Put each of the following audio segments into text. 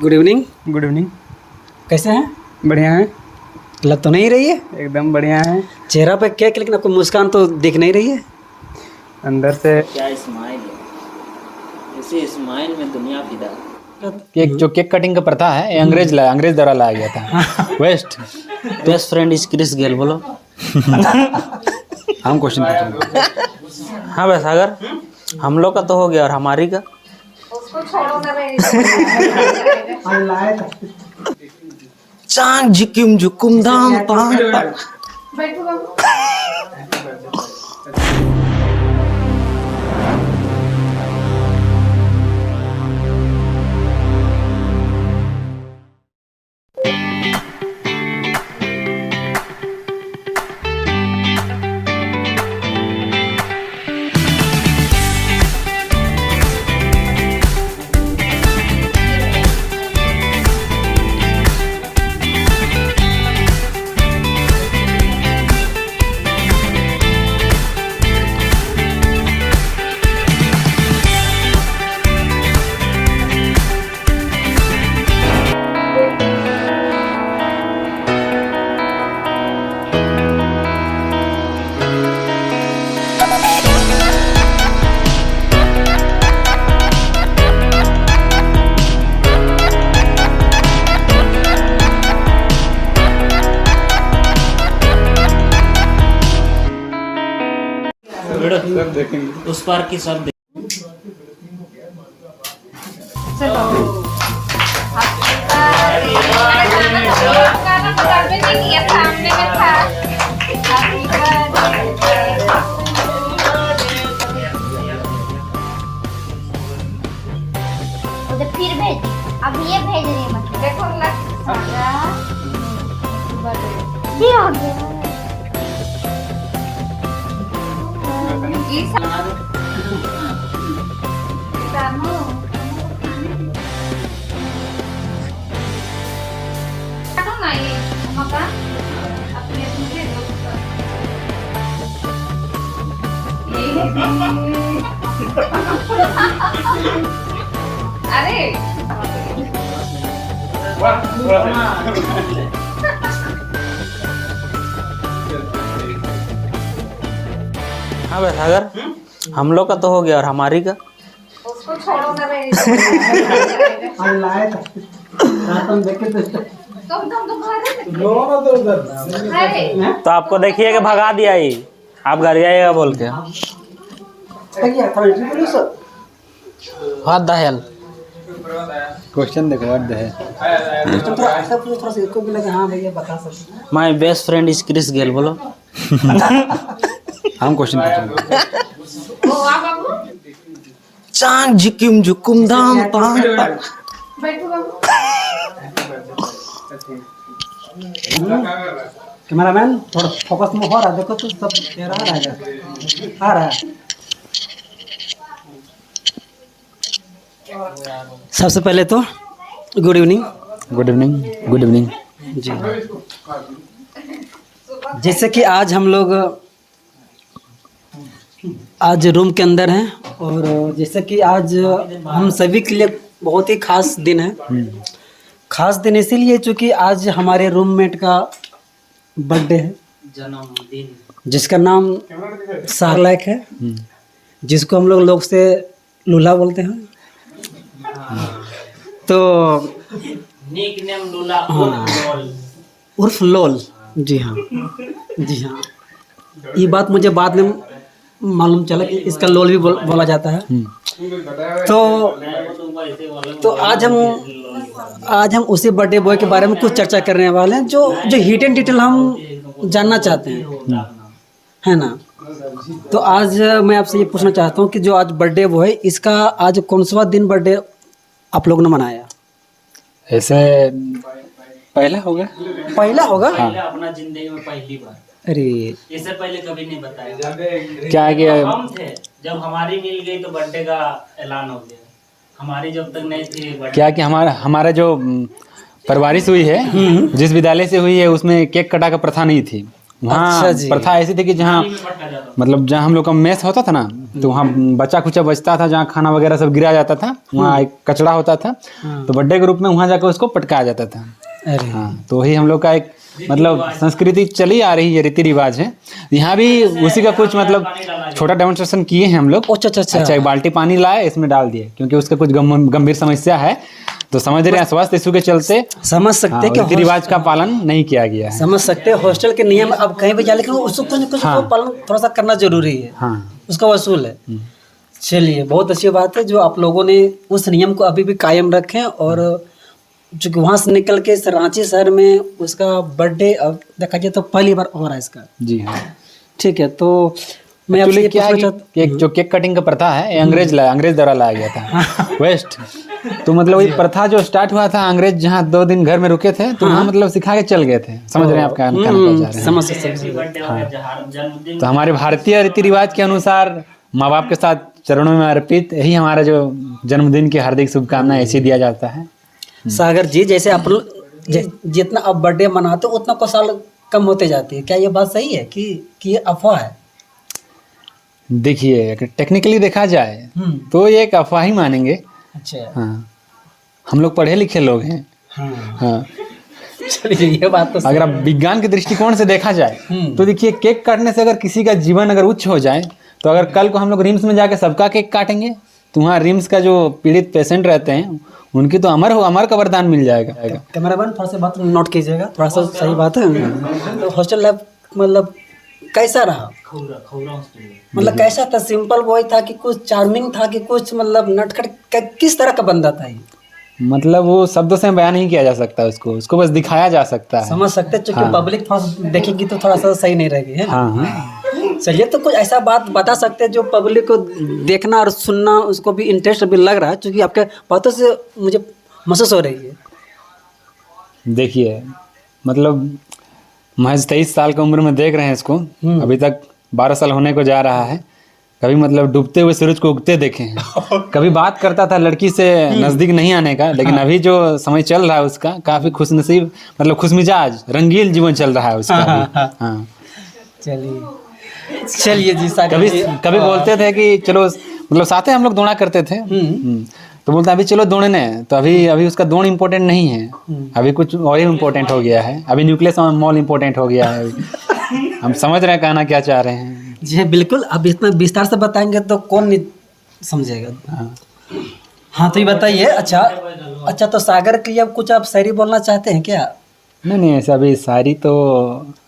Good evening. Good evening. कैसे हैं? बढ़िया है। लग तो नहीं रही है? एकदम बढ़िया है। चेहरा पे केक, लेकिन आपको मुस्कान तो दिख नहीं रही है। अंदर से क्या स्माइल है, इसी स्माइल में दुनिया फिदा। केक जो केक कटिंग का प्रथा है ये अंग्रेज द्वारा लाया गया था। Best friend is Chris Gayle. बोलो। हम क्वेश्चन पूछेंगे। हाँ बस सागर, हम लोग का तो हो गया और हमारी का। उसको छोड़ो ना रे। चांग झिकिम झुकुम धाम तांग तांग। बैठो बाबू। उस पार की सब फिर भेज, अब ये भेज रही है। मतलब देखो ये आ गया। अरे हाँ बस सागर, हम लोग का तो हो गया और हमारी का। उसको छोड़ो ना रे। तो आपको देखिए कि भगा दिया ही, आप घर जाइएगा बोल के। What the hell. क्वेश्चन देखो व्हाट द है। थोड़ा सा इसको भी लगे, हाँ भैया बता सकते। My best friend is Chris Gayle. बोलो। हम क्वेश्चन पूछेंगे। चांग झिकिम झुकुम धाम तांग तांग। बैठो बाबू। कैमरामैन थोड़ा फोकस में हो रहा है, देखो तो सब चेहरा आ रहा है। सबसे पहले तो good evening. Good evening. Good evening जी। जैसे कि आज हम लोग आज रूम के अंदर हैं, और जैसे कि आज हम सभी के लिए बहुत ही खास दिन है। खास दिन इसीलिए चूँकि आज हमारे रूममेट का बर्थडे है, जन्मदिन, जिसका नाम सारलाइक है, जिसको हम लोग से लूला बोलते हैं। तो निक नेम लूला उर्फ लोल। जी हाँ, जी हाँ। ये बात मुझे बाद में मालूम चला कि इसका लोल भी बोला जाता है। तो आज हम उसी बर्थडे बॉय के बारे में कुछ चर्चा करने वाले हैं, जो हिट एंड डिटेल हम जानना चाहते हैं, है ना। तो आज मैं आपसे ये पूछना चाहता हूँ कि जो आज बर्थडे बॉय, इसका आज कौन सा दिन बर्थडे आप लोगों ने मनाया? ऐसे पहला होगा। पहला होगा? हाँ। अपना जिंदगी में पहली बार। अरे इससे पहले कभी नहीं बताया। क्या है कि हम थे, जब हमारी मिल गई तो बर्थडे का ऐलान हो गया। हमारी जब तक नहीं थी क्या कि हमारा जो परवरिश हुई है, जिस विद्यालय से हुई है उसमें केक कटा का प्रथा नहीं थी। वहाँ अच्छा जी। प्रथा ऐसी थी कि जहाँ मतलब जहाँ हम लोग का मेस होता था ना, तो वहाँ बच्चा कुचा बचता था, जहाँ खाना वगैरह सब गिरा जाता था, वहाँ एक कचड़ा होता था, तो बर्थडे के रूप में वहाँ जाकर उसको पटकाया जाता था। अरे हाँ, तो वही हम लोग का एक मतलब संस्कृति चली आ रही है, रीति रिवाज है। यहाँ भी उसी का कुछ मतलब छोटा डेमोन्स्ट्रेशन किए हैं हम लोग। अच्छा अच्छा, एक बाल्टी पानी लाए, इसमें डाल दिए, क्योंकि उसका कुछ गंभीर समस्या है, तो समझ रहे हैं स्वास्थ्य इशू के चलते समझ सकते हैं कि रीति रिवाज का पालन नहीं किया गया है। समझ सकते हैं हॉस्टल के नियम अब कहीं भी जाए, लेकिन उसको कुछ कुछ हाँ। पालन थोड़ा सा करना जरूरी है, हाँ, उसका वसूल है। चलिए, बहुत अच्छी बात है जो आप लोगों ने उस नियम को अभी भी कायम रखें, और चूंकि वहाँ से निकल के इस रांची शहर में उसका बर्थडे अब देखा जाए तो पहली बार हो रहा है इसका। जी हाँ। ठीक है, तो मैं आपसे एक्चुअली ये क्या है पूछना कि एक जो केक कटिंग का प्रथा है, ये अंग्रेज द्वारा लाया गया था वेस्ट। तो मतलब ये प्रथा जो स्टार्ट हुआ था, अंग्रेज जहाँ 2 दिन घर में रुके थे, तो वहाँ मतलब सिखा के चल गए थे। समझ रहे हैं आप क्या कहना चाह रहे हैं? समझ सकते बर्थडे हो गया, जन्मदिन तो हमारे भारतीय रीति रिवाज के अनुसार माँ बाप के साथ चरणों में अर्पित यही हमारा जो जन्मदिन की हार्दिक शुभकामनाएं ऐसे दिया जाता है। सागर जी, जैसे आप जितना आप बर्थडे मनाते हो उतना को साल कम होते जाती है, क्या ये बात सही है कि ये अफवाह है? देखिए, अगर टेक्निकली देखा जाए तो ये एक अफवाह ही मानेंगे। अच्छा। हाँ, हम लोग पढ़े लिखे लोग हैं। हाँ, हाँ, चलिए ये बात तो अगर आप विज्ञान के दृष्टिकोण से देखा जाए तो देखिए, केक काटने से अगर किसी का जीवन अगर उच्च हो जाए, तो अगर कल को हम लोग रिम्स में जाके सबका केक काटेंगे, तो वहाँ रिम्स का जो पीड़ित पेशेंट रहते हैं उनकी तो अमर का वरदान मिल जाएगा। कैमरामैन थोड़ा सा बात नोट कीजिएगा, थोड़ा सा सही बात है। तो हॉस्टल लाइफ मतलब कैसा रहा? मतलब कैसा था? सिंपल बॉय था कि कुछ चार्मिंग था कि कुछ मतलब नटखट, किस तरह का बंदा था ये? मतलब वो शब्दों से बयान नहीं किया जा सकता, उसको बस दिखाया जा सकता है। समझ सकते हैं, क्योंकि पब्लिक थोड़ा सा देखेगी तो थोड़ा सा सही नहीं रहेगी, है ना? हाँ हाँ। चलिए, तो कुछ ऐसा बात बता सकते हैं जो पब्लिक को देखना और सुनना उसको भी इंटरेस्ट भी लग रहा है, क्योंकि आपके बातों से मुझे महसूस हो रही है। देखिए, मतलब महज 23 साल की उम्र में देख रहे हैं इसको, अभी तक 12 साल होने को जा रहा है। कभी मतलब डूबते हुए सूरज को उगते देखे हैं। कभी बात करता था लड़की से नज़दीक नहीं आने का, लेकिन अभी जो समय चल रहा है उसका काफ़ी खुशनसीब, मतलब खुशमिजाज रंगील जीवन चल रहा है उसका। हाँ, चलिए जी, कभी बोलते थे कि चलो, मतलब साथ में हम लोग दौड़ा करते थे। तो बोलते अभी चलो दौड़ने, तो अभी उसका दौड़ इम्पोर्टेंट नहीं है, अभी कुछ और ही इम्पोर्टेंट हो गया है, अभी न्यूक्लियस मॉल इम्पोर्टेंट हो गया है। हम समझ रहे हैं कहना क्या चाह रहे हैं। जी बिल्कुल, अब इतना विस्तार से बताएंगे तो कौन नहीं समझेगा। हाँ, तो ये बताइए। अच्छा, तो सागर के लिए अब कुछ आप शायरी बोलना चाहते हैं क्या? नहीं, ऐसा अभी शायरी तो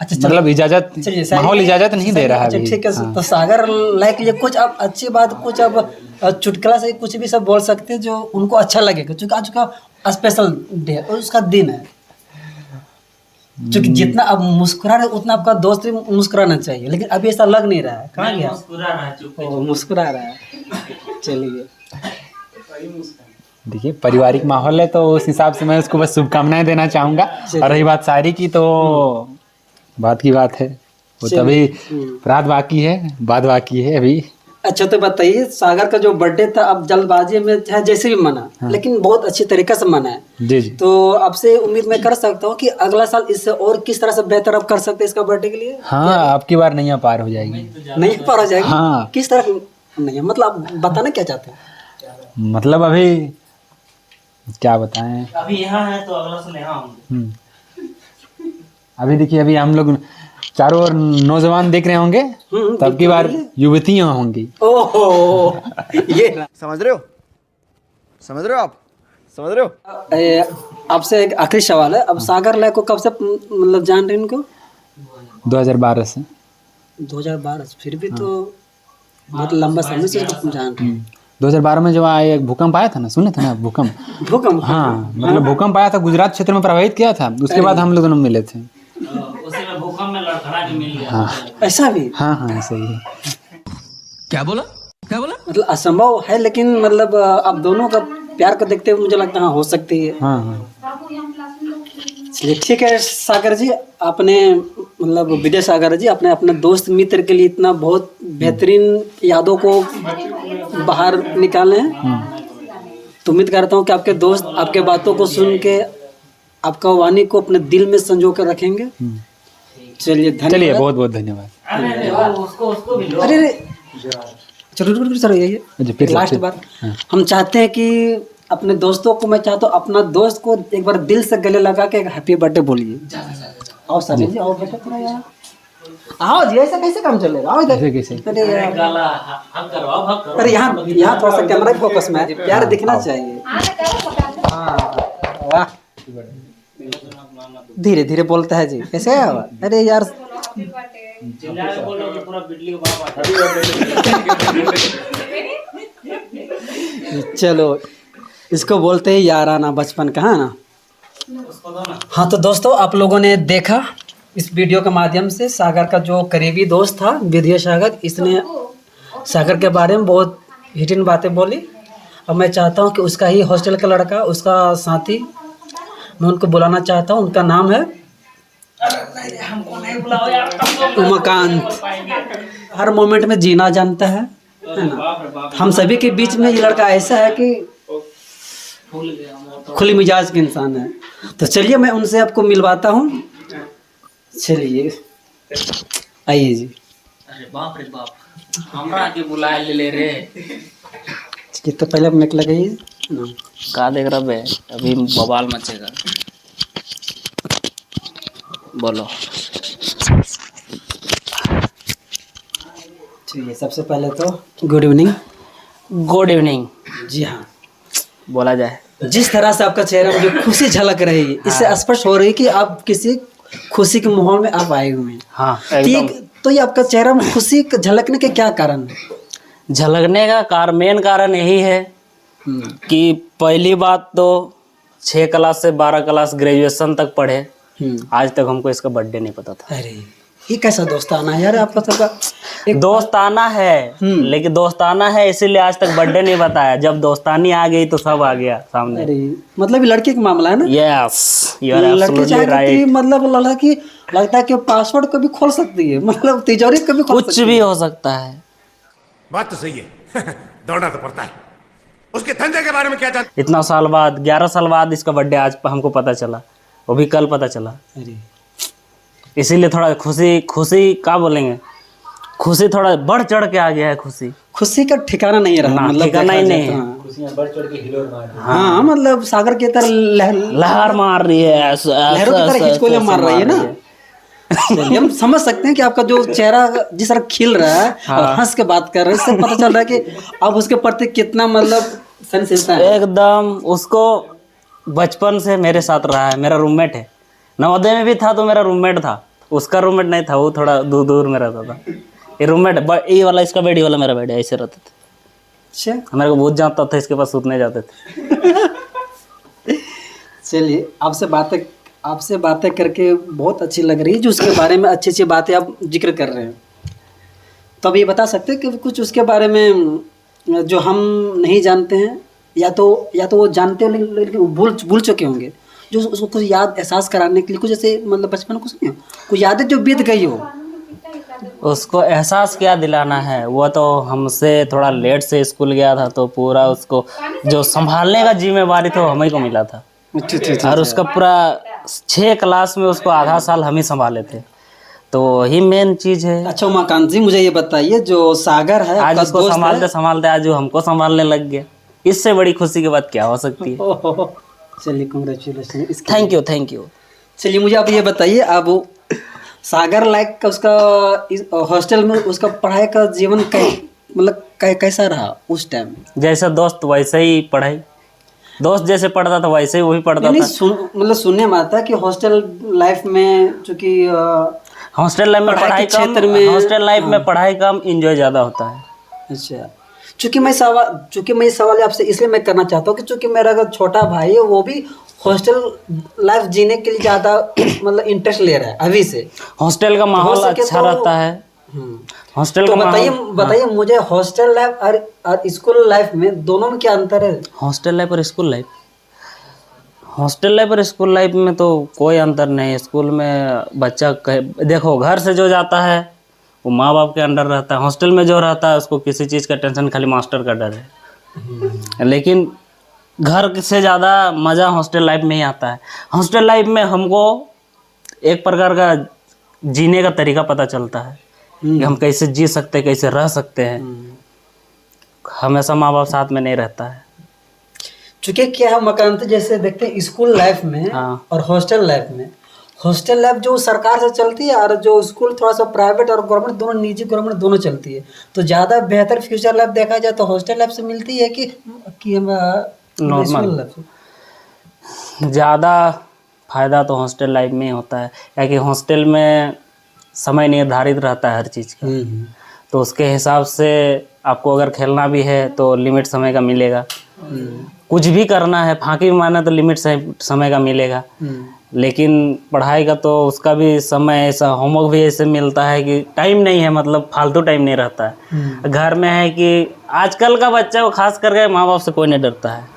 मतलब इजाजत, माहौल इजाजत नहीं दे रहा है। ठीक है, तो सागर लाइक लिए कुछ अब अच्छी बात, कुछ अब चुटकुला से कुछ भी सब बोल सकते हैं जो उनको अच्छा लगेगा, क्योंकि आज का स्पेशल डे है और उसका दिन है। क्योंकि जितना अब मुस्कुरा रहे उतना आपका दोस्त भी मुस्कुराना चाहिए, लेकिन अभी ऐसा लग नहीं रहा है। कहाँ गया? मुस्कुरा रहा है। चलिए, देखिए, पारिवारिक माहौल है तो उस हिसाब से मैं उसको बस शुभकामनाएं देना चाहूँगा। और रही बात शायरी की, तो बात की बात है, वो तो अभी रात बाकी है, बात बाकी है अभी। अच्छा, तो बताइए, सागर का जो बर्थडे था अब जल्दबाजी में चाहे जैसे भी मना, लेकिन बहुत अच्छी तरीके से मना है। जी जी। तो आपसे उम्मीद मैं कर सकता हूँ कि अगला साल इससे और किस तरह से बेहतर आप कर सकते हैं इसका बर्थडे के लिए। हाँ, आपकी बार नैया पार हो जाएगी। नहीं पार हो जाएगी? हाँ। किस तरह नहीं, मतलब बताना क्या चाहते हैं? मतलब अभी क्या बताएं, अभी यहाँ है तो अगला साल यहाँ होंगे। अभी देखिए, अभी हम लोग चारों ओर नौजवान देख रहे होंगे, तब की बार युवतियां होंगी। ओहो, ये समझ रहे हो आप समझ रहे हो? आपसे एक आखिरी सवाल है। अब सागर लाइक को कब से मतलब जान रहे हैं इनको? 2012 से। 2012, फिर भी तो बहुत लंबा समय से इसको जान रहे हैं। 2012 में जब आए भूकंप आया था ना, सुने थे ना भूकंप? हाँ, मतलब भूकंप आया था, गुजरात क्षेत्र में प्रभावित किया था, उसके बाद हम लोग दोनों मिले थे। उसी में भूकंप में लड़खड़ा के मिल गया। हाँ, ऐसा भी? हाँ, सही है। क्या बोला? मतलब असंभव है, लेकिन मतलब आप दोनों का प्यार को देखते हुए मुझे लगता है हाँ, हो सकती है। हाँ। चलिए, ठीक है सागर जी, आपने मतलब विजय सागर जी, आपने अपने दोस्त मित्र के लिए इतना बहुत बेहतरीन यादों को बाहर निकाले हैं। तो उम्मीद करता हूँ कि आपके दोस्त आपके बातों को सुन के आपका वाणी को अपने दिल में संजो कर रखेंगे। चलिए धन्यवाद। चलिए बहुत बहुत धन्यवाद। अरे उसको भी लो। अरे चलो रुक सर, ये अच्छा, फिर लास्ट फिर- बात। हम चाहते हैं कि अपने दोस्तों को, मैं चाहता हूँ अपना दोस्त को एक बार दिल से गले लगा के हैप्पी बर्थडे बोलिए। आओ सर जी, आओ बेटा थोड़ा यार, आओ जी, ऐसा कैसे काम चलेगा, आओ इधर। ऐसे कैसे? अरे यार, गाला हक करवाओ, हक करो। अरे यहाँ थोड़ा सा कैमरा फोकस में है, प्यार दिखना चाहिए। हाँ वाह, धीरे धीरे बोलता है जी, कैसे है आवाज? अरे यार चिल्ला के बोलो कि पूरा बिजली को बाप आता चलो, इसको बोलते हैं याराना बचपन का, है ना। उसको दो ना। हाँ तो दोस्तों, आप लोगों ने देखा इस वीडियो के माध्यम से सागर का जो करीबी दोस्त था विद्या सागर, इसने सागर के बारे में बहुत हिटिन बातें बोली। अब मैं चाहता हूँ कि उसका ही हॉस्टल का लड़का, उसका साथी, मैं उनको बुलाना चाहता हूँ। उनका नाम है हमको नहीं बुलाओ यार, उमाकांत। हर मोमेंट में जीना जानता है ना। बाप रे बाप, हम सभी के बीच में ये लड़का ऐसा है कि फूल गया मोर। खुली मिजाज के इंसान है। तो चलिए मैं उनसे आपको मिलवाता हूँ। चलिए आइए जी। अरे बाप रे बाप, हमरा के बुलाए ले रे। ये तो पहले मैक लगाइए ना। का देख रहा बे, अभी बवाल मचेगा। बोलो। चलिए सबसे पहले तो गुड इवनिंग। Good evening. जी हाँ, बोला जाए। जिस तरह से आपका चेहरा में जो खुशी झलक रही है, इससे स्पष्ट हो रही है कि आप किसी खुशी के माहौल में आप आए हुए हैं। हाँ ठीक, तो ये आपका चेहरा में खुशी झलकने के क्या कारण है? झलकने का मेन कारण यही है कि पहली बात तो 6 क्लास से 12 क्लास ग्रेजुएशन तक पढ़े, आज तक हमको इसका बर्थडे नहीं पता था। अरे ये कैसा दोस्ताना है यार आपका सबका। एक दोस्ताना है, लेकिन दोस्ताना है इसीलिए आज तक बर्थडे नहीं बताया। जब दोस्तानी आ गई तो सब आ गया सामने। अरे मतलब ये लड़के का मामला है ना। यस, यू आर लड़की एब्सोल्युटली चाहती राइट। थी, मतलब लड़की लगता है कि पासवर्ड कभी खोल सकती है, मतलब तिजोरी कभी खोल कुछ सकती भी हो सकता है। बात तो सही है। दौड़ना तो पड़ता है। उसके धंधे के बारे में क्या जानते? इतना साल बाद, 11 साल बाद इसका बर्थडे आज हमको पता चला, वो भी कल पता चला। है। अरे इसीलिए थोड़ा खुशी क्या बोलेंगे, खुशी थोड़ा बढ़ चढ़ के आ गया है। खुशी का ठिकाना नहीं रहा, ना, मतलब ठिकाना ही देखा नहीं जाए है। तो हाँ, मतलब सागर की तरह लहर मार रही है, लहरों की तरह हिचकोले मार रही है ना। चलिए, हम समझ सकते हैं कि आपका जो चेहरा जिस तरह खिल रहा है और हंस के बात कर रहे हैं, इससे पता चल रहा है कि आप उसके प्रति कितना मतलब सेंसिटिव है। एकदम। उसको बचपन से मेरे साथ रहा है, मेरा रूममेट है। नवोदय में भी था तो मेरा रूममेट था, उसका रूममेट नहीं था, वो थोड़ा दूर दूर में रहता था। ये रूममेट, ये वाला इसका बेड, ये वाला मेरा बेड, ऐसे रहते थे। अच्छा, मेरे को बहुत जानता था, इसके पास सूतने जाते थे। चलिए आपसे बातें करके बहुत अच्छी लग रही है, जो उसके बारे में अच्छी अच्छी बातें आप जिक्र कर रहे हैं। तो अब ये बता सकते हैं कि कुछ उसके बारे में जो हम नहीं जानते हैं, या तो वो जानते हो लेकिन वो भूल चुके होंगे, जो उसको कुछ याद एहसास कराने के लिए कुछ ऐसे मतलब बचपन कुछ नहीं, कुछ यादें जो बीत गई हो। उसको एहसास क्या दिलाना है, वो तो हमसे थोड़ा लेट से स्कूल गया था, तो पूरा उसको जो संभालने का जिम्मेवारी था वो हमें को मिला था। और उसका पूरा 6 क्लास में उसको आधा साल हम ही संभाले थे, तो वही मेन चीज है। अच्छा उमाकांत जी, मुझे ये बताइए, जो सागर है आज आपका उसको दोस्त संभालते संभालते आज वो हमको संभालने लग गया। इससे बड़ी खुशी की बात क्या हो सकती है। है। चलिए कंग्रेचुलेशन। Thank you. चलिए मुझे आप ये बताइए, अब वो सागर लाइक का उसका हॉस्टल में उसका पढ़ाई का जीवन कैसा रहा उस टाइम? जैसा दोस्त वैसे ही पढ़ाई, दोस्त जैसे पढ़ता था वैसे ही वही पढ़ता था। मतलब सुनने में आता है कि हॉस्टल लाइफ में चूंकि हॉस्टल लाइफ में पढ़ाई कम, हॉस्टल लाइफ में पढ़ाई कम, एंजॉय ज्यादा होता है। अच्छा, चूंकि मैं ये सवाल आपसे इसलिए मैं करना चाहता हूँ कि चूंकि मेरा अगर छोटा भाई है, वो भी हॉस्टल लाइफ जीने के लिए ज्यादा मतलब इंटरेस्ट ले रहा है अभी से। हॉस्टल का माहौल अच्छा रहता है। हॉस्टल तो का बताइए मुझे हॉस्टल लाइफ और स्कूल लाइफ में दोनों में क्या अंतर है? हॉस्टल लाइफ और स्कूल लाइफ, हॉस्टल लाइफ और स्कूल लाइफ में तो कोई अंतर नहीं है। स्कूल में बच्चा देखो घर से जो जाता है वो माँ बाप के अंडर रहता है, हॉस्टल में जो रहता है उसको किसी चीज़ का टेंशन, खाली मास्टर का डर है। लेकिन घर से ज़्यादा मज़ा हॉस्टल लाइफ में ही आता है। हॉस्टल लाइफ में हमको एक प्रकार का जीने का तरीका पता चलता है कि हम कैसे जी सकते हैं, कैसे रह सकते हैं। हमेशा माँ बाप साथ में नहीं रहता है। चूंकि क्या है मकान, जैसे देखते हैं स्कूल लाइफ में हाँ। और हॉस्टल लाइफ में, हॉस्टल लाइफ जो सरकार से चलती है और जो स्कूल थोड़ा सा प्राइवेट और गवर्नमेंट दोनों, निजी गवर्नमेंट दोनों चलती है, तो ज़्यादा बेहतर फ्यूचर लाइफ देखा जाए तो हॉस्टल लाइफ से मिलती है कि हम नॉर्मल स्कूल लाइफ से? ज़्यादा फ़ायदा तो हॉस्टल लाइफ में ही होता है, क्योंकि हॉस्टल में समय निर्धारित रहता है हर चीज़ का। तो उसके हिसाब से आपको अगर खेलना भी है तो लिमिट समय का मिलेगा, कुछ भी करना है फांकी भी मारना तो लिमिट समय का मिलेगा। लेकिन पढ़ाई का तो उसका भी समय ऐसा, होमवर्क भी ऐसे मिलता है कि टाइम नहीं है, मतलब फालतू टाइम नहीं रहता है। घर में है कि आजकल का बच्चा को खास करके माँ बाप से कोई नहीं डरता है।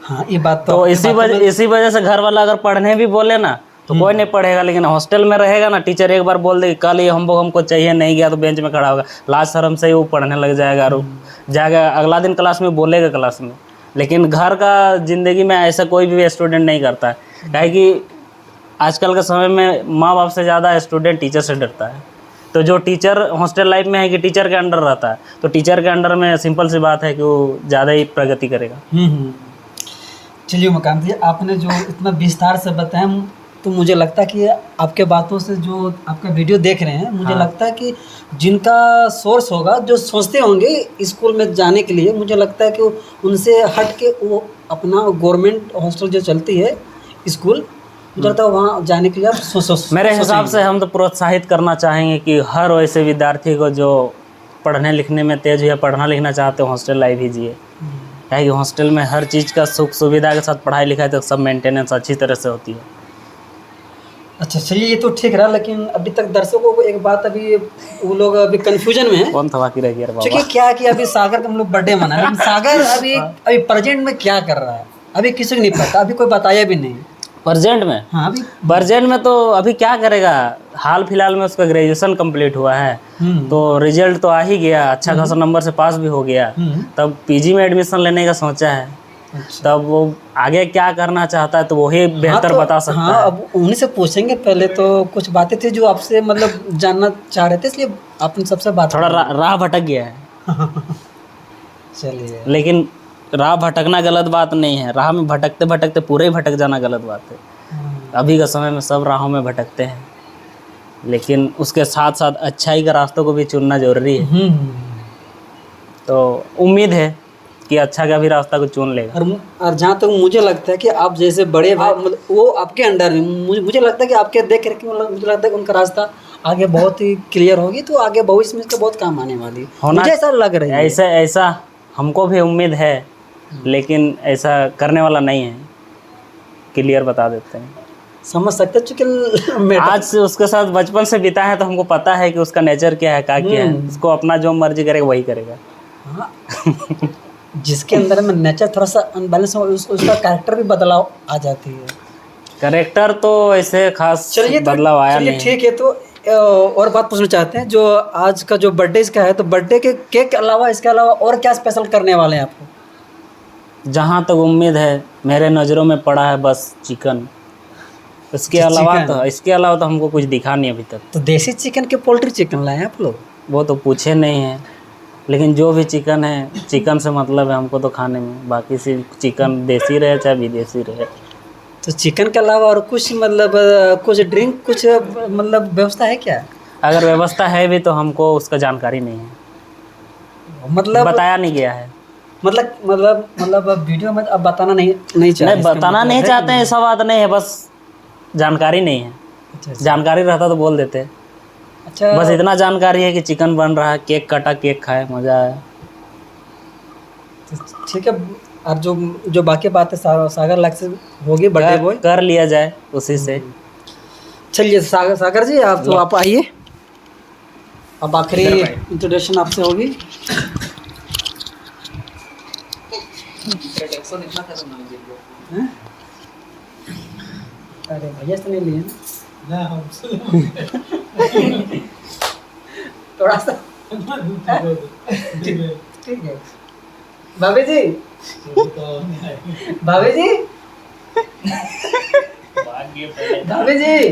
हाँ, ये बात तो इसी वजह से घर वाला अगर पढ़ने भी बोले ना तो कोई नहीं पढ़ेगा। लेकिन हॉस्टल में रहेगा ना, टीचर एक बार बोल दे कल ये होमवर्क हमको चाहिए, नहीं गया तो बेंच में खड़ा होगा, लाज शर्म से ही वो पढ़ने लग जाएगा और जाएगा अगला दिन क्लास में बोलेगा क्लास में। लेकिन घर का ज़िंदगी में ऐसा कोई भी स्टूडेंट नहीं करता है, काहे कि आजकल के समय में माँ बाप से ज़्यादा स्टूडेंट टीचर से डरता है। तो जो टीचर हॉस्टल लाइफ में है कि टीचर के अंडर रहता है, तो टीचर के अंडर में सिंपल सी बात है कि वो ज़्यादा ही प्रगति करेगा। चलिए मकान जी, आपने जो इतना विस्तार से बताया, तो मुझे लगता है कि आपके बातों से जो आपका वीडियो देख रहे हैं, मुझे लगता है कि जिनका सोर्स होगा, जो सोचते होंगे स्कूल में जाने के लिए, मुझे लगता है कि उनसे हट के वो अपना गवर्नमेंट हॉस्टल जो चलती है स्कूल, मुझे लगता है वहाँ जाने के लिए आप मेरे हिसाब से हम तो प्रोत्साहित करना चाहेंगे कि हर वैसे विद्यार्थी को जो पढ़ने लिखने में तेज है, पढ़ना लिखना चाहते हो, हॉस्टल लाइफ ही जिए। क्या कि हॉस्टल में हर चीज़ का सुख सुविधा के साथ पढ़ाई लिखाई तो सब मेंटेनेंस अच्छी तरह से होती है। अच्छा चलिए, ये तो ठीक रहा, लेकिन अभी तक दर्शकों को एक बात, अभी वो लोग अभी कंफ्यूजन में है। कौन था बाकी रह गया बाबा? क्योंकि क्या है कि अभी सागर का हम लोग बर्थडे मना रहे हैं, सागर अभी प्रेजेंट में क्या कर रहा है अभी किसी को नहीं पता, अभी कोई बताया भी नहीं प्रेजेंट में। हाँ, अभी प्रेजेंट में तो अभी क्या करेगा, हाल फिलहाल में उसका ग्रेजुएशन कंप्लीट हुआ है, तो रिजल्ट तो आ ही गया, अच्छा खासा नंबर से पास भी हो गया। तब पीजी में एडमिशन लेने का सोचा है। तब वो आगे क्या करना चाहता है तो वही बेहतर बता सकता है। अब उन्हीं से पूछेंगे। पहले तो कुछ बातें थी जो आपसे मतलब जानना चाह रहे थे, इसलिए आपने सबसे बात थोड़ा राह भटक गया है। चलिए, लेकिन राह भटकना गलत बात नहीं है, राह में भटकते भटकते पूरे ही भटक जाना गलत बात है। अभी का समय में सब राहों में भटकते हैं, लेकिन उसके साथ साथ अच्छाई का रास्तों को भी चुनना जरूरी है। तो उम्मीद है कि अच्छा का भी रास्ता को चुन लेगा। और जहाँ तक मुझे लगता है कि आप जैसे बड़े भाई, मतलब वो आपके अंडर में, मुझे लगता है कि आपके देख रहे, मतलब मुझे लगता है कि उनका रास्ता आगे बहुत ही क्लियर होगी, तो आगे भविष्य में इसका बहुत काम आने वाली है, मुझे ऐसा लग रहा है। ऐसा हमको भी उम्मीद है, लेकिन ऐसा करने वाला नहीं है, क्लियर बता देते हैं। समझ सकते चूँकि आज से उसके साथ बचपन से बिता है, तो हमको पता है कि उसका नेचर क्या है, क्या है। उसको अपना जो मर्जी करेगा वही करेगा। हाँ, जिसके अंदर में नेचर थोड़ा सा अनबैलेंस हो, उसका कैरेक्टर भी बदलाव आ जाती है। कैरेक्टर तो ऐसे खास बदलाव आया नहीं। ठीक है, तो और बात पूछना चाहते हैं, जो आज का जो बर्थडे इसका है, तो बर्थडे के केक के अलावा, इसके अलावा और क्या स्पेशल करने वाले हैं आपको? जहाँ तक उम्मीद है मेरे नज़रों में पड़ा है बस चिकन। इसके अलावा तो हमको कुछ दिखा नहीं अभी तक। तो देसी चिकन के पोल्ट्री चिकन लाए हैं आप लोग? वो तो पूछे नहीं है, लेकिन जो भी चिकन है, चिकन से मतलब है हमको तो खाने में, बाकी से चिकन देसी रहे चाहे विदेशी रहे। तो चिकन के अलावा और कुछ मतलब कुछ ड्रिंक, कुछ मतलब व्यवस्था है क्या? अगर व्यवस्था है भी तो हमको उसका जानकारी नहीं है, मतलब बताया नहीं गया है। मतलब वीडियो में अब बताना नहीं चाहते? नहीं, बताना नहीं चाहते हैं, ऐसा बात नहीं है, बस जानकारी नहीं है। अच्छा। जानकारी रहता तो बोल देते। अच्छा, बस इतना जानकारी है कि चिकन बन रहा है, केक कटा, केक खाए, मज़ा आया। ठीक है। और जो बाकी बातें सागर लाख से होगी, बर्थडे बॉय कर लिया जाए उसी से। चलिए सागर जी, आप आइए, अब आखिरी इंट्रोडक्शन आपसे होगी। अरे भैया से नहीं लिए ना, थोड़ा सा ठीक है। भाभी जी, भाभी जी, भाभी जी,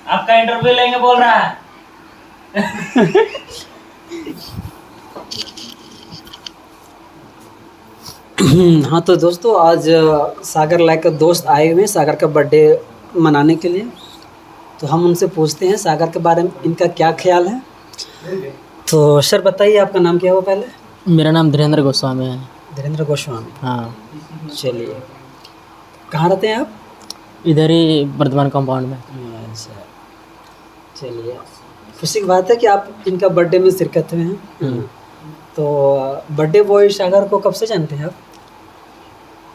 आपका इंटरव्यू लेंगे बोल रहा है। हाँ तो दोस्तों आज सागर लाइक का दोस्त आए हुए हैं सागर का बर्थडे मनाने के लिए। तो हम उनसे पूछते हैं सागर के बारे में इनका क्या ख्याल है। तो सर बताइए आपका नाम क्या हुआ पहले? मेरा नाम धीरेन्द्र गोस्वामी है। धीरेन्द्र गोस्वामी। हाँ, चलिए, कहाँ रहते हैं आप? इधर ही वर्धमान कंपाउंड में। अच्छा, चलिए, खुशी की बात है कि आप इनका बर्थडे में शिरकत हुए हैं। तो बर्थडे बॉय सागर को कब से जानते हैं आप?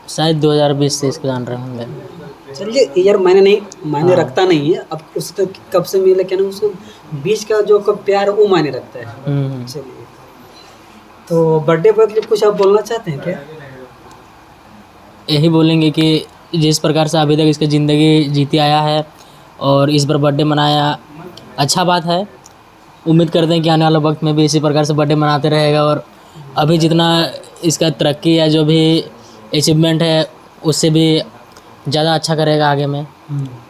शायद 2020 से इसको जान रहे होंगे। चलिए यार, मायने रखता नहीं है अब उसको कब से मिले क्या ना, उसको बीच का जो प्यार वो मायने रखता है। चलिए, तो बर्थडे बॉय के लिए कुछ आप बोलना चाहते हैं क्या? यही बोलेंगे कि जिस प्रकार से अभी तक इसकी ज़िंदगी जीती आया है और इस बार बर्थडे मनाया, अच्छा बात है। उम्मीद करते हैं कि आने वाले वक्त में भी इसी प्रकार से बर्थडे मनाते रहेगा और अभी जितना इसका तरक्की या जो भी अचीवमेंट है उससे भी ज़्यादा अच्छा करेगा आगे में।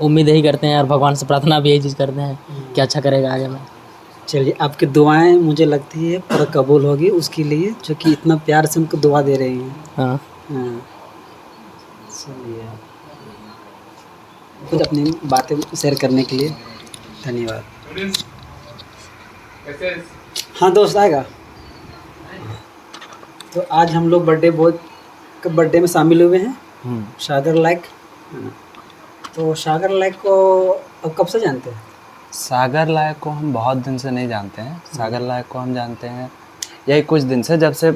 उम्मीद यही करते हैं और भगवान से प्रार्थना भी यही चीज़ करते हैं कि अच्छा करेगा आगे में। चलिए, आपकी दुआएं मुझे लगती है पूरा कबूल होगी उसके लिए, जो कि इतना प्यार से उनको दुआ दे रही हैं। हाँ, चलिए, कुछ अपनी बातें शेयर करने के लिए धन्यवाद। हाँ दोस्त आएगा। तो आज हम लोग बर्थडे बॉय के बर्थडे में शामिल हुए हैं सागर लाइक। तो सागर लाइक को अब कब से जानते हैं? सागर लायक को हम बहुत दिन से नहीं जानते हैं। सागर लायक को हम जानते हैं यही कुछ दिन से, जब से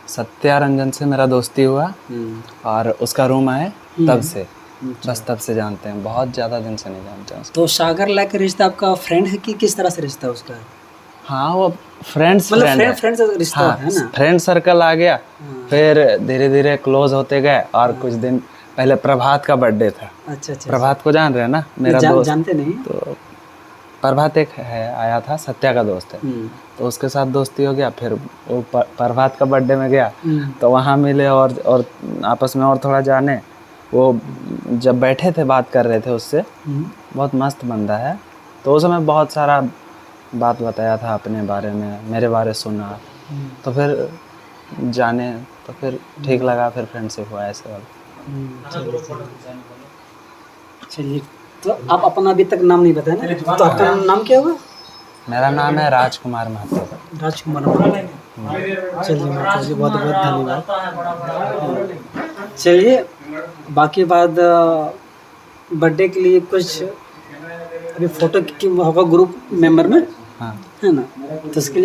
सत्या रंजन से मेरा दोस्ती हुआ और उसका रूम आए तब से, बस तब से जानते हैं, बहुत ज़्यादा दिन से नहीं जानते हैं। तो सागर लाइक का रिश्ता आपका फ्रेंड है कि किस तरह से रिश्ता उसका है? हाँ, वो फ्रेंड्स मतलब फ्रेंड से रिश्ता है ना? फ्रेंड सर्कल आ गया, फिर धीरे धीरे क्लोज होते गए और कुछ दिन पहले प्रभात का बर्थडे था। अच्छा। प्रभात को जान रहे हैं ना, मेरा दोस्त? जानते नहीं। तो प्रभात एक है, आया था, सत्या का दोस्त है, तो उसके साथ दोस्ती हो गया। फिर वो प्रभात का बर्थडे में गया तो वहाँ मिले और आपस में और थोड़ा जाने। वो जब बैठे थे बात कर रहे थे उससे, बहुत मस्त बंदा है। तो उस समय बहुत सारा बात बताया था अपने बारे में, मेरे बारे सुना, तो फिर जाने, तो फिर ठीक लगा, फिर फ्रेंडशिप हुआ ऐसे वाला। चलिए, तो आप अपना अभी तक नाम नहीं बताया ना, तो आपका नाम क्या होगा? मेरा नाम है राजकुमार महतो। राजकुमार महतो। चलिए महतो जी, बहुत बहुत धन्यवाद। चलिए, बाकी बात बर्थडे के लिए कुछ अभी फोटो की होगा ग्रुप मेंबर में, हाँ, है ना? तो उसके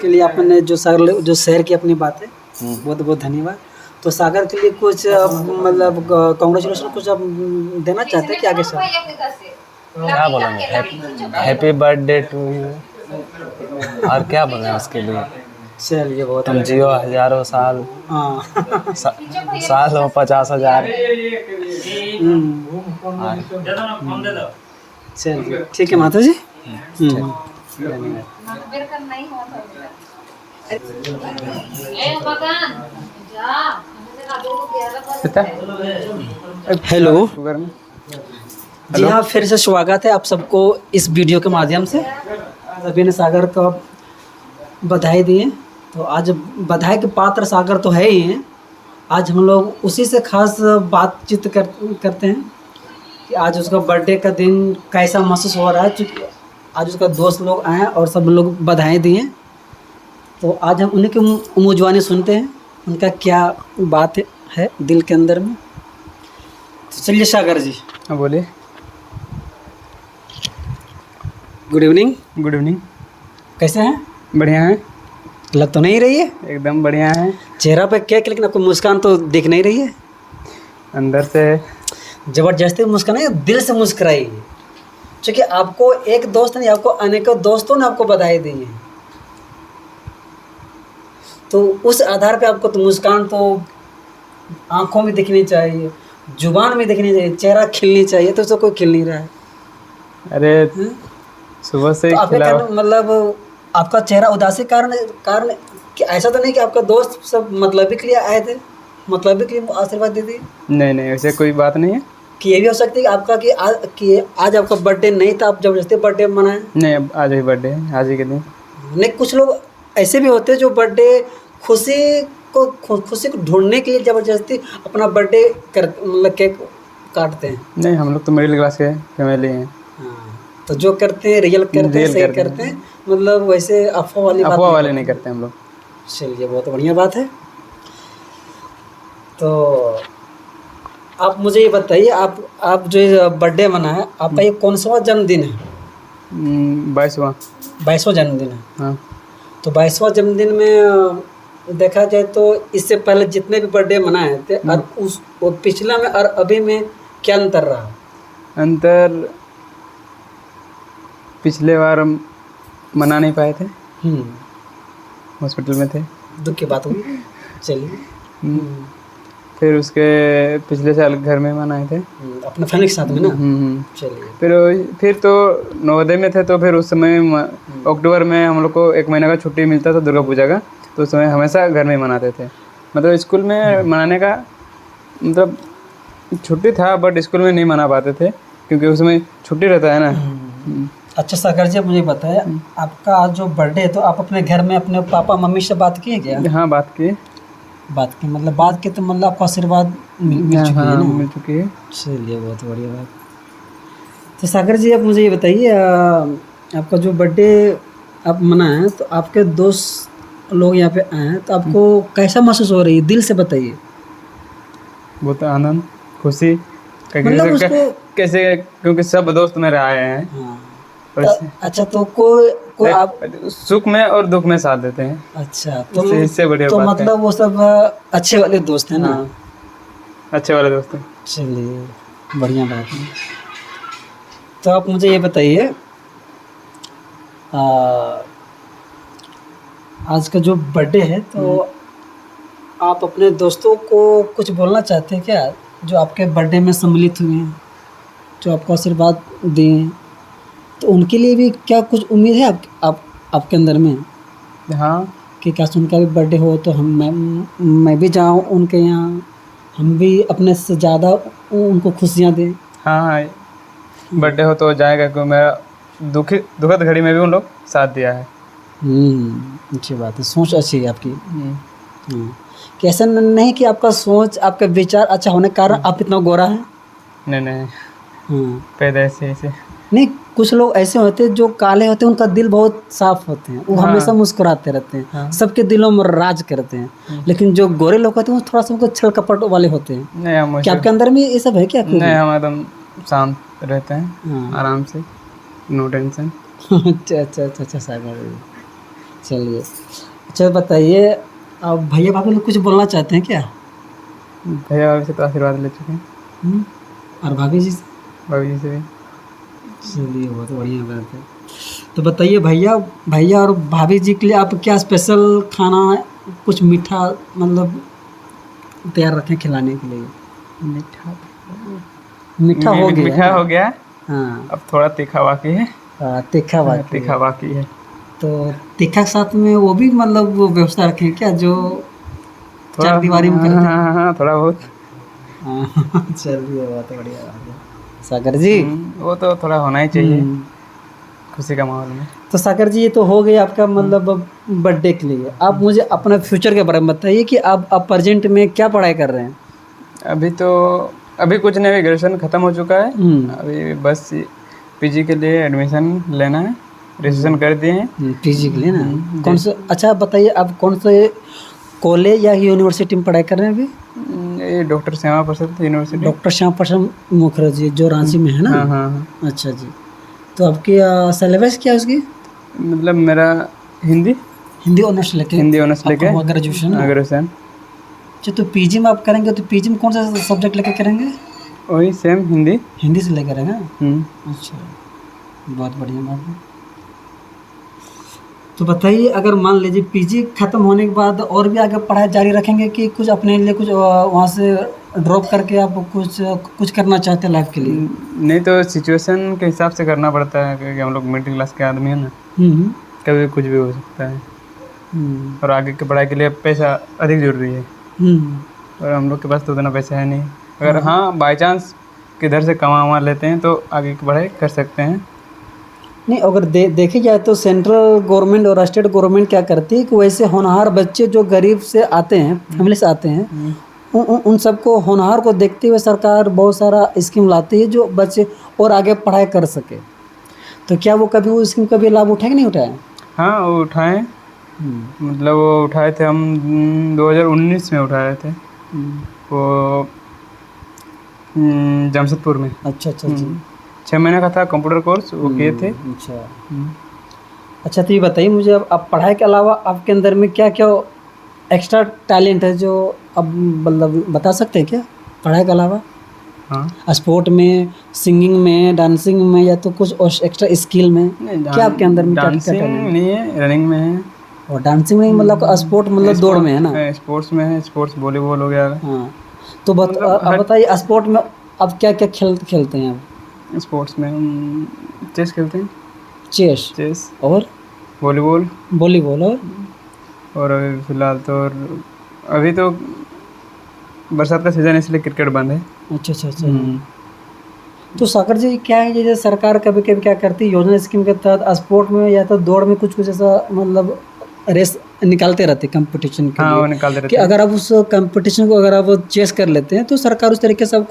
लिए आपने जो शेयर की अपनी बातें, बहुत बहुत धन्यवाद। तो सागर के लिए कुछ मतलब कांग्रेचुलेशन कुछ आप देना चाहते हैं कि आगे से? क्या बोलेंगे? हैप्पी बर्थडे टू यू, और क्या बोलें उसके लिए? चलिए, बहुत तुम जियो हजारों साल। हाँ। साल हो 50,000। चलिए, ठीक है माता जी। हेलो जी, हाँ, फिर से स्वागत है आप सबको इस वीडियो के माध्यम से। सभी ने सागर को बधाई दिए, तो आज बधाई के पात्र सागर तो है ही हैं। आज हम लोग उसी से खास बातचीत करते हैं कि आज उसका बर्थडे का दिन कैसा महसूस हो रहा है, क्योंकि आज उसका दोस्त लोग आए और सब लोग बधाई दिए। तो आज हम उन्हीं की मुँह सुनते हैं, उनका क्या बात है दिल के अंदर में। तो चलिए सागर जी। हाँ बोलिए। Good evening. Good evening. कैसे हैं? बढ़िया है। लग तो नहीं रही है? एकदम बढ़िया है। चेहरा पे केक, लेकिन आपको मुस्कान तो दिख नहीं रही है। अंदर से जबरदस्ती मुस्कान है, दिल से मुस्कुराइए, क्योंकि आपको एक दोस्त नहीं, आपको अनेकों दोस्तों ने आपको बधाई दी है। तो उस आधार पे आपको तो मुस्कान तो आंखों में दिखनी चाहिए, जुबान में दिखनी चाहिए, चेहरा खिलनी चाहिए, तो उसको कोई खिल नहीं रहा है। अरे सुबह से तो आपका मतलब आपका चेहरा उदासी कारण कि ऐसा तो नहीं कि आपका दोस्त सब मतलब के लिए आए थे, मतलब के लिए आशीर्वाद दे दिए? नहीं, ऐसे कोई बात नहीं है। कि ये भी हो सकता है कि आपका कि आज आपका बर्थडे नहीं था, आप जबरदस्ती बर्थडे मनाएं? नहीं, अब आज ही बर्थडे है, आज ही के दिन। नहीं, कुछ लोग ऐसे भी होते हैं जो बर्थडे खुशी को ढूंढने के लिए जबरदस्ती अपना बर्थडे कर मतलब केक काटते हैं। नहीं, हम लोग तो मिडिल क्लास के फैमिली हैं। हाँ, तो जो करते हैं रियल करते हैं, सही करते हैं, मतलब वैसे अफवाह वाले नहीं करते हम लोग। चलिए, बहुत बढ़िया बात है। तो आप मुझे ये बताइए, आप जो बर्थडे मना है आपका, ये कौन सा जन्मदिन है? 22वां जन्मदिन है। हाँ। तो 22वां जन्मदिन में देखा जाए तो इससे पहले जितने भी बर्थडे मनाए थे और वो पिछला में और अभी में क्या अंतर रहा? अंतर, पिछले बार हम मना नहीं पाए थे, हॉस्पिटल में थे, दुख की बात हुई। चलिए, फिर उसके पिछले साल घर में मनाए थे अपने फैमिली के साथ में ना। चलिए, फिर तो नवोदय में थे, तो फिर उस समय अक्टूबर में हम लोग को 1 महीना का छुट्टी मिलता था दुर्गा पूजा का, तो उस समय हमेशा घर में ही मनाते थे। मतलब स्कूल में मनाने का मतलब छुट्टी था, बट स्कूल में नहीं मना पाते थे क्योंकि उसमें छुट्टी रहता है ना। अच्छा सागर जी, मुझे बताया आपका आज जो बर्थडे है, तो आप अपने घर में अपने पापा मम्मी से बात किए क्या? हाँ, बात की, मतलब बात की, तो मतलब आपका आशीर्वाद मिल चुकी है ना? मिल चुकी है। चलिए, बहुत बढ़िया बात। तो सागर जी, आप मुझे ये बताइए, आपका जो बर्थडे आप मनाएं, तो आपके दोस्त लोग यहाँ पे आए हैं, तो आपको कैसा महसूस हो रही है? दिल से बताइए। बहुत आनंद, खुशी, मतलब उसको कैसे, क्योंकि सब दोस्त मेरे आए हैं। हाँ। और अच्छा, तो कोई आप सुख में और दुख में साथ देते हैं। अच्छा, तो इससे बढ़िया तो बात मतलब वो सब अच्छे वाले दोस्त हैं ना? अच्छे वाले दोस्त हैं। चलिए, बढ़िया बात है। तो आप मुझे ये बताइए, आज का जो बर्थडे है, तो आप अपने दोस्तों को कुछ बोलना चाहते हैं क्या, जो आपके बर्थडे में सम्मिलित हुए हैं, जो आपको आशीर्वाद दें? तो उनके लिए भी क्या कुछ उम्मीद है आपके अंदर में? हाँ, कि क्या उनका भी बर्थडे हो तो मैं भी जाऊँ उनके यहाँ, हम भी अपने से ज़्यादा उनको खुशियाँ दें। हाँ, बर्थडे हो तो जाएगा, क्योंकि मेरा दुखद घड़ी में भी उन लोग साथ दिया है। अच्छी बात है, सोच अच्छी है आपकी। कि ऐसा नहीं कि आपका सोच, आपका विचार अच्छा होने के कारण आप इतना गोरा है। नहीं, पैदा ऐसे नहीं, कुछ लोग ऐसे होते हैं जो काले होते हैं, उनका दिल बहुत साफ होते हैं, वो हमेशा मुस्कुराते रहते हैं, सबके दिलों में राज करते हैं। लेकिन जो गोरे लोग होते हैं वो थोड़ा सा उनको छल कपट वाले होते हैं। नहीं, क्या आपके अंदर में ये सब है क्या? नहीं, हम एकदम शांत रहते हैं, आराम से, नो टेंशन। अच्छा सागर, चलिए। अच्छा बताइए, आप भैया भाभी लोग कुछ बोलना चाहते हैं क्या? भैया भाभी से तो आशीर्वाद ले चुके हैं, और भाभी जी से? भाभी जी से भी। चलिए, बहुत बढ़िया बात है। तो बताइए, भैया और भाभी जी के लिए आप क्या स्पेशल खाना, कुछ मीठा मतलब तैयार रखें खिलाने के लिए? मीठा हो गया। हाँ, अब थोड़ा तीखा बाकी है। तीखा बाकी है। तो तीखा साथ में वो भी मतलब वो व्यवस्था रखें क्या, जो चार दीवारी में करते हैं? हाँ, थोड़ा बहुत। चलिए, बहुत बढ़िया बात है सागर जी। वो तो थोड़ा होना ही चाहिए खुशी का माहौल में। तो सागर जी, ये तो हो गया आपका मतलब बर्थडे के लिए। आप मुझे अपना फ्यूचर के बारे में बताइए कि आप प्रेजेंट में क्या पढ़ाई कर रहे हैं? अभी कुछ नहीं, ग्रेजुएशन ख़त्म हो चुका है, अभी बस पीजी के लिए एडमिशन लेना है, रजिस्ट्रेशन कर दिए हैं। पीजी के लिए ना? कौन से? अच्छा बताइए, आप कौन से कॉलेज या यूनिवर्सिटी में पढ़ाई कर रहे हैं अभी? ये doctor Shyama Prasad university. Doctor Shyama Prasad Mukherjee, जो रांची में है ना? हाँ। अच्छा जी। तो आपकी सिलेबस क्या है उसकी? मतलब मेरा हिंदी ऑनर्स लेके ग्रेजुएशन। अच्छा, तो पीजी में आप करेंगे, तो पीजी में कौन सा सब्जेक्ट लेके करेंगे? वही सेम हिंदी से लेकर करेंगे। अच्छा, बहुत बढ़िया बात है। तो बताइए, अगर मान लीजिए पीजी खत्म होने के बाद और भी आगे पढ़ाई जारी रखेंगे कि कुछ अपने लिए कुछ वहाँ से ड्रॉप करके आप कुछ करना चाहते हैं लाइफ के लिए? नहीं, तो सिचुएशन के हिसाब से करना पड़ता है, क्योंकि हम लोग मिडिल क्लास के आदमी हैं ना, कभी कुछ भी हो सकता है। और आगे की पढ़ाई के लिए पैसा अधिक जरूरी है, और हम लोग के पास तो उतना पैसा है नहीं। अगर हाँ बाई चांस किधर से कमा लेते हैं तो आगे की पढ़ाई कर सकते हैं। नहीं, अगर देखी जाए तो सेंट्रल गवर्नमेंट और स्टेट गवर्नमेंट क्या करती है कि वैसे होनहार बच्चे जो गरीब से आते हैं, फैमिली से आते हैं, उन सबको होनहार को देखते हुए सरकार बहुत सारा स्कीम लाती है जो बच्चे और आगे पढ़ाई कर सके। तो क्या वो कभी वो स्कीम का भी लाभ उठाए कि नहीं उठाए? हाँ, वो उठाए, मतलब वो उठाए थे हम 2019 में उठाए थे वो जमशेदपुर में। अच्छा अच्छा जी। 6 महीने का था कंप्यूटर कोर्स, वो किए थे। अच्छा, तो ये बताइए मुझे, अब पढ़ाई के अलावा आपके अंदर में क्या क्या एक्स्ट्रा टैलेंट है जो अब मतलब बता सकते हैं क्या पढ़ाई के अलावा? हाँ, स्पोर्ट में, सिंगिंग में, डांसिंग में, या तो कुछ और एक्स्ट्रा स्किल में? क्या आपके अंदर में क्या डांसिंग टैलेंट नहीं है, रनिंग में है। और डांसिंग में मतलब स्पोर्ट मतलब दौड़ में है ना? स्पोर्ट्स में है, स्पोर्ट्स वॉलीबॉल हो गया। हाँ, तो अब बताइए स्पोर्ट में अब क्या क्या खेलते हैं आप? स्पोर्ट्स में हम चेस खेलते हैं। चेस और वॉलीबॉल और अभी फिलहाल तो अभी तो बरसात का सीज़न है इसलिए क्रिकेट बंद है। अच्छा अच्छा अच्छा। तो सागर जी क्या है, जैसे सरकार कभी कभी क्या करती है योजना स्कीम के तहत स्पोर्ट में या तो दौड़ में कुछ ऐसा मतलब रेस निकालते रहते कंपटीशन के हाँ, वो लिए निकालते कि रहते हैं। अगर आप उस कंपटीशन को अगर आप चेस कर लेते हैं तो सरकार उस तरीके से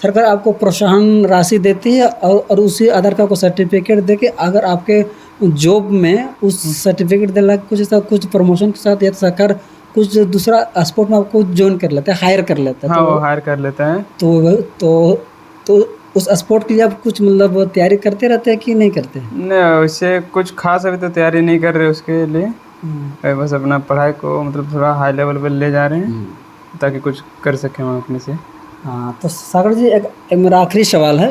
सरकार आपको प्रोत्साहन राशि देती है और उसी आधार कार्ड को सर्टिफिकेट दे के अगर आपके जॉब में उस सर्टिफिकेट देला कुछ ऐसा कुछ प्रमोशन के साथ या तो सरकार कुछ दूसरा स्पोर्ट में आपको ज्वाइन कर लेता है, हायर कर लेता है। हाँ, वो हायर कर लेता है। तो उस स्पोर्ट के लिए आप कुछ मतलब तैयारी करते रहते हैं कि नहीं करते हैं? नहीं, उससे कुछ खास अभी तो तैयारी नहीं कर रहे उसके लिए। बस अपना पढ़ाई को मतलब थोड़ा हाई लेवल पर ले जा रहे हैं ताकि कुछ कर सकें हम अपने से। हाँ, तो सागर जी एक मेरा आखिरी सवाल है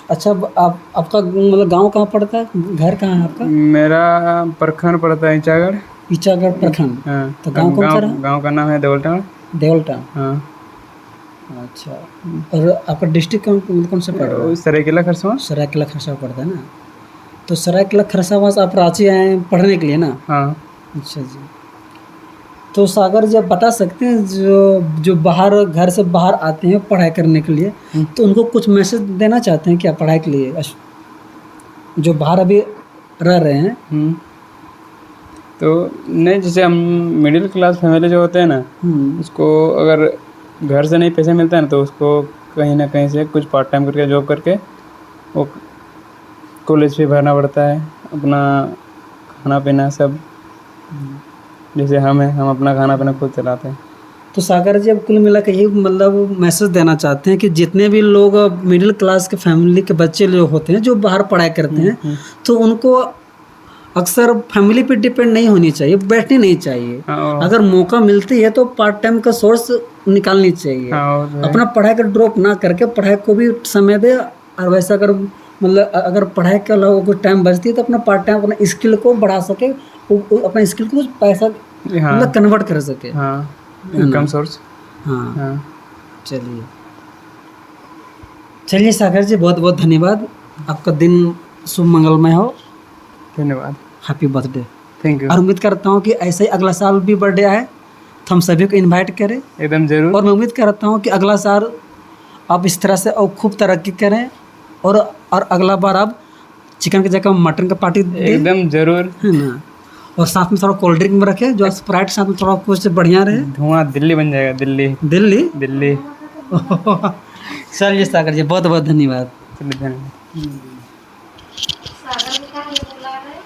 अच्छा, आपका मतलब गांव कहाँ पड़ता है, घर कहाँ है आपका? मेरा प्रखंड पड़ता है ईचागढ़ प्रखंड। हाँ, तो गांव कौन सा रहा? गांव का नाम है देवलटा। हाँ। अच्छा, और आपका डिस्ट्रिक्ट कौन सा पड़ रहा है? सरायकेला खरसावां। सरायकेला खरसावां पड़ता है ना? तो सरायकेला खरसावां से आप रांची आए हैं पढ़ने के लिए ना? हाँ। अच्छा जी। तो सागर जी आप बता सकते हैं जो बाहर घर से बाहर आते हैं पढ़ाई करने के लिए, तो उनको कुछ मैसेज देना चाहते हैं क्या पढ़ाई के लिए, जो बाहर अभी रह रहे हैं? तो नहीं, जैसे हम मिडिल क्लास फैमिली जो होते हैं ना, उसको अगर घर से नहीं पैसे मिलते हैं ना तो उसको कहीं ना कहीं से कुछ पार्ट टाइम करके जॉब करके वो कॉलेज फी भरना पड़ता है, अपना खाना पीना सब। जैसे हम अपना खाना पीना खुद चलाते हैं। तो सागर जी अब कुल मिला के ये मतलब मैसेज देना चाहते हैं कि जितने भी लोग मिडिल क्लास के फैमिली के बच्चे लोग होते हैं जो बाहर पढ़ाई करते हैं, तो उनको अक्सर फैमिली पे डिपेंड नहीं होनी चाहिए, बैठनी नहीं चाहिए। अगर मौका मिलती है तो पार्ट टाइम का सोर्स निकालनी चाहिए। अपना पढ़ाई का ड्रॉप ना करके पढ़ाई को भी समय दे, और वैसा अगर मतलब अगर पढ़ाई के अलावा कोई टाइम बचती है तो अपना पार्ट टाइम अपना स्किल को बढ़ा सके, अपना स्किल को पैसा मतलब कन्वर्ट कर सके। Income source. हाँ। चलिए सागर जी, बहुत बहुत धन्यवाद। आपका दिन शुभ मंगलमय हो। धन्यवाद। Happy birthday. Thank you. और उम्मीद करता हूँ कि ऐसे ही अगला साल भी बर्थडे आए तो हम सभी को इनवाइट करें। एकदम जरूर। और मैं उम्मीद करता हूँ कि अगला साल आप इस तरह से और खूब तरक्की करें और अगला बार आप चिकन की जगह मटन का पार्टी दें। एकदम जरूर, है ना? और साथ में थोड़ा कोल्ड ड्रिंक में रखें, जो स्प्राइट साथ में थोड़ा कुछ बढ़िया रहे। धुआं दिल्ली बन जाएगा। दिल्ली। चलिए सागर जी, बहुत बहुत धन्यवाद। सागर में क्या बोला रहे?